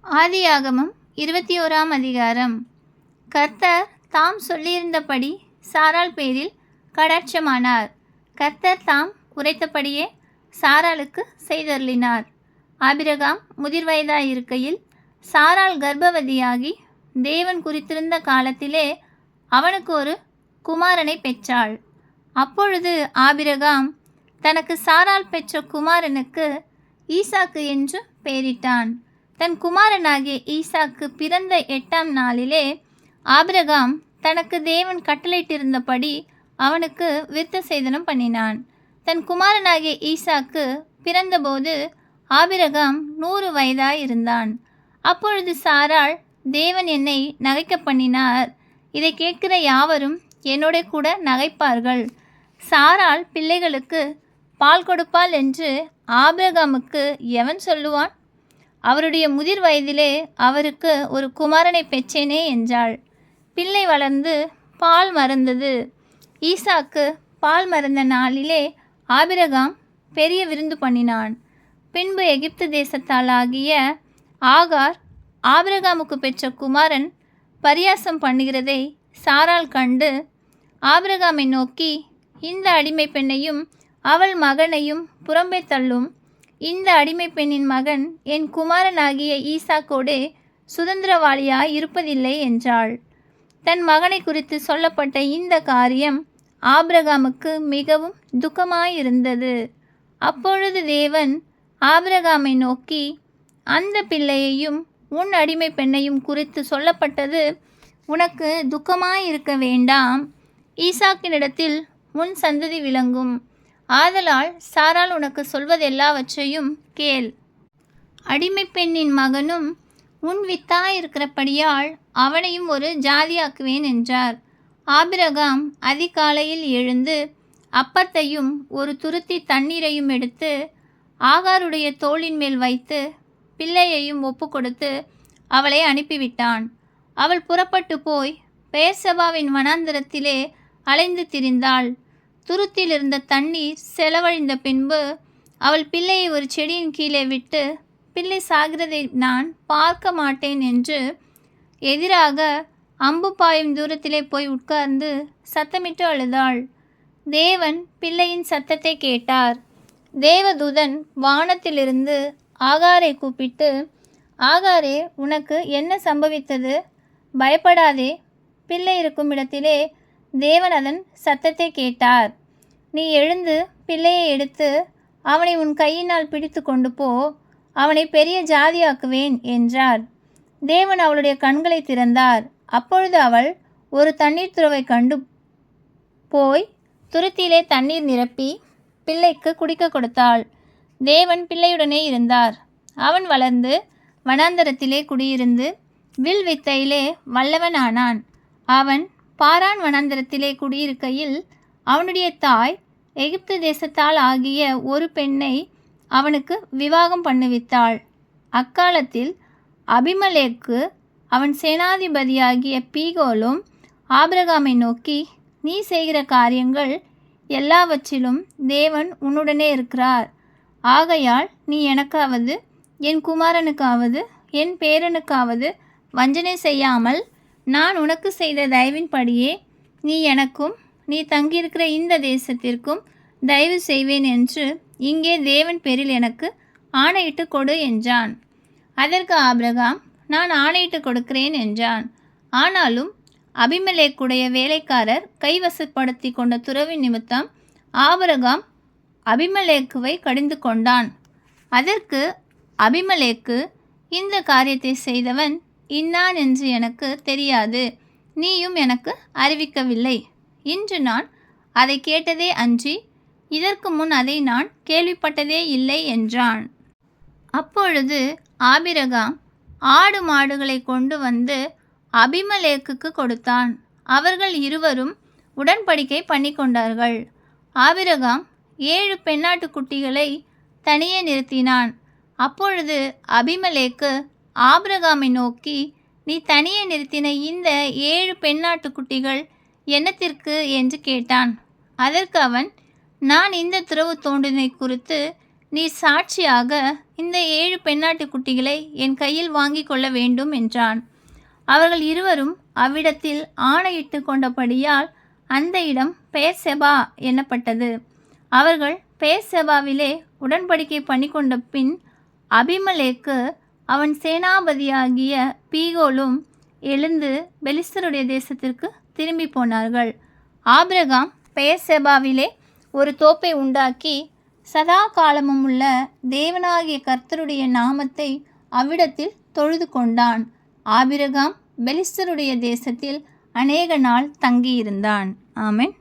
ஆதியாகமம் 21ஆம் அதிகாரம். கர்த்தர் தாம் சொல்லியிருந்தபடி சாராள் பேரில் கடாட்சமானார். கர்த்தர் தாம் உரைத்தபடியே சாராளுக்கு செய்தருளினார். ஆபிரகாம் முதிர்வயதாயிருக்கையில் சாராள் கர்ப்பவதியாகி தேவன் குறித்திருந்த காலத்திலே அவனுக்கு ஒரு குமாரனை பெற்றாள். அப்பொழுது ஆபிரகாம் தனக்கு சாராள் பெற்ற குமாரனுக்கு ஈசாக்கு என்று பெயரிட்டான். தன் குமாரனாகிய ஈசாக்கு பிறந்த 8ஆம் நாளிலே ஆபிரகாம் தனக்கு தேவன் கட்டளையிட்டிருந்தபடி அவனுக்கு விருத்த சேதனம் பண்ணினான். தன் குமாரனாகிய ஈசாக்கு பிறந்தபோது ஆபிரகாம் 100 வயதாயிருந்தான். அப்பொழுது சாராள், தேவன் என்னை நகைக்க பண்ணினார், இதை கேட்கிற யாவரும் என்னோட கூட நகைப்பார்கள். சாராள் பிள்ளைகளுக்கு பால் கொடுப்பாள் என்று ஆபிரகாமுக்கு எவன் சொல்லுவான்? அவருடைய முதிர் வயதிலே அவருக்கு ஒரு குமாரனை பெற்றேனே என்றாள். பிள்ளை வளர்ந்து பால் மறந்தது. ஈசாக்கு பால் மறந்த நாளிலே ஆபிரகாம் பெரிய விருந்து பண்ணினான். பின்பு எகிப்து தேசத்தாளாகிய ஆகார் ஆபிரகாமுக்கு பெற்ற குமாரன் பரியாசம் பண்ணுகிறதை சாராள் கண்டு ஆபிரகாமை நோக்கி, இந்த அடிமை பெண்ணையும் அவள் மகனையும் புறம்பே தள்ளும். இந்த அடிமை பெண்ணின் மகன் என் குமாரனாகிய ஈசாக்கோடே சுதந்திரவாளியாய் இருப்பதில்லை என்றாள். தன் மகனை குறித்து சொல்லப்பட்ட இந்த காரியம் ஆபிரகாமுக்கு மிகவும் துக்கமாயிருந்தது. அப்பொழுது தேவன் ஆபிரகாமை நோக்கி, அந்த பிள்ளையையும் உன் அடிமை பெண்ணையும் குறித்து சொல்லப்பட்டது உனக்கு துக்கமாயிருக்க வேண்டாம். ஈசாக்கினிடத்தில் உன் சந்ததி விளங்கும். ஆதலால் சாராள் உனக்கு சொல்வதெல்லாவற்றையும் கேள். அடிமை பெண்ணின் மகனும் உன் வித்தாயிருக்கிறபடியால் அவனையும் ஒரு ஜாதியாக்குவேன் என்றார். ஆபிரகாம் அதிகாலையில் எழுந்து அப்பத்தையும் ஒரு துருத்தி தண்ணீரையும் எடுத்து ஆகாருடைய தோளின் மேல் வைத்து பிள்ளையையும் ஒப்பு கொடுத்து அவளை அனுப்பிவிட்டான். அவள் புறப்பட்டு போய் பெயர்செபாவின் வனாந்தரத்திலே அலைந்து திரிந்தாள். துருத்தியில் இருந்த தண்ணீர் செலவழிந்த பின்பு அவள் பிள்ளையை ஒரு செடியின் கீழே விட்டு, பிள்ளை சாகிறதை நான் பார்க்க மாட்டேன் என்று எதிராக அம்பு பாயும் தூரத்திலே போய் உட்கார்ந்து சத்தமிட்டு அழுதாள். தேவன் பிள்ளையின் சத்தத்தை கேட்டார். தேவதூதன் வானத்திலிருந்து ஆகாரை கூப்பிட்டு, ஆகாரே, உனக்கு என்ன சம்பவித்தது? பயப்படாதே. பிள்ளை இருக்கும் இடத்திலே தேவன் அதன் சத்தத்தை கேட்டார். நீ எழுந்து பிள்ளையை எடுத்து அவனை உன் கையினால் பிடித்து கொண்டு போ, அவனை பெரிய ஜாதியாக்குவேன் என்றார். தேவன் அவளுடைய கண்களை திறந்தார். அப்பொழுது அவள் ஒரு தண்ணீர் துறவை கண்டு போய் துருத்தியிலே தண்ணீர் நிரப்பி பிள்ளைக்கு குடிக்க கொடுத்தாள். தேவன் பிள்ளையுடனே இருந்தார். அவன் வளர்ந்து வனாந்தரத்திலே குடியிருந்து வில் வித்தையிலே வல்லவனானான். அவன் பாரான் வனாந்தரத்திலே குடியிருக்கையில் அவனுடைய தாய் எகிப்து தேசத்தால் ஆகிய ஒரு பெண்ணை அவனுக்கு விவாகம் பண்ணுவித்தாள். அக்காலத்தில் அபிமலேக்கு அவன் சேனாதிபதியாகிய பீகோலும் ஆபிரகாமை நோக்கி, நீ செய்கிற காரியங்கள் எல்லாவற்றிலும் தேவன் உன்னுடனே இருக்கிறார். ஆகையால் நீ எனக்காவது என் குமாரனுக்காவது என் பேரனுக்காவது வஞ்சனை செய்யாமல் நான் உனக்கு செய்த தயவின்படியே நீ எனக்கும் நீ தங்கியிருக்கிற இந்த தேசத்திற்கும் தயவு செய்வேன் என்று இங்கே தேவன் பேரில் எனக்கு ஆணையிட்டு கொடு என்றான். அதற்கு ஆபிரகாம், நான் ஆணையிட்டு கொடுக்கிறேன் என்றான். ஆனாலும் அபிமெலேக்குடைய வேலைக்காரர் கைவசப்படுத்தி கொண்ட துறவி நிமித்தம் ஆபிரகாம் அபிமெலேக்குவை கடிந்து கொண்டான். அதற்கு அபிமெலேக்கு, இந்த காரியத்தை செய்தவன் இன்னான் என்று எனக்கு தெரியாது, நீயும் எனக்கு அறிவிக்கவில்லை. இன்று நான் அதை கேட்டதே அன்றி இதற்கு முன் அதை நான் கேள்விப்பட்டதே இல்லை என்றான். அப்பொழுது ஆபிரகாம் ஆடு மாடுகளை கொண்டு வந்து அபிமெலேக்குக்கு கொடுத்தான். அவர்கள் இருவரும் உடன்படிக்கை பண்ணி கொண்டார்கள். ஆபிரகாம் 7 பெண்ணாட்டுக்குட்டிகளை தனியே நிறுத்தினான். அப்பொழுது அபிமெலேக்கு ஆபிரகாமை நோக்கி, நீ தனியே நிறுத்தின இந்த 7 பெண்ணாட்டுக்குட்டிகள் என்னத்திற்கு என்று கேட்டான். அதற்கு அவன், நான் இந்த துறவு தோண்டினை குறித்து நீ சாட்சியாக இந்த 7 பெண்ணாட்டுக் குட்டிகளை என் கையில் வாங்கி கொள்ள வேண்டும் என்றான். அவர்கள் இருவரும் அவ்விடத்தில் ஆணையிட்டு கொண்டபடியால் அந்த இடம் பெயர்செபா என்னப்பட்டது. அவர்கள் பெயர்செபாவிலே உடன்படிக்கை பண்ணிக்கொண்ட பின் அபிமெலேக்கு அவன் சேனாபதியாகிய பீகோலும் எழுந்து பெலிஸ்தருடைய தேசத்திற்கு திரும்பி போனார்கள். ஆபிரகாம் பெயர்செபாவிலே ஒரு தோப்பை உண்டாக்கி சதா காலமும் உள்ள தேவனாகிய கர்த்தருடைய நாமத்தை அவ்விடத்தில் தொழுது கொண்டான். ஆபிரகாம் பெலிஸ்தருடைய தேசத்தில் அநேக நாள் தங்கியிருந்தான். ஆமென்.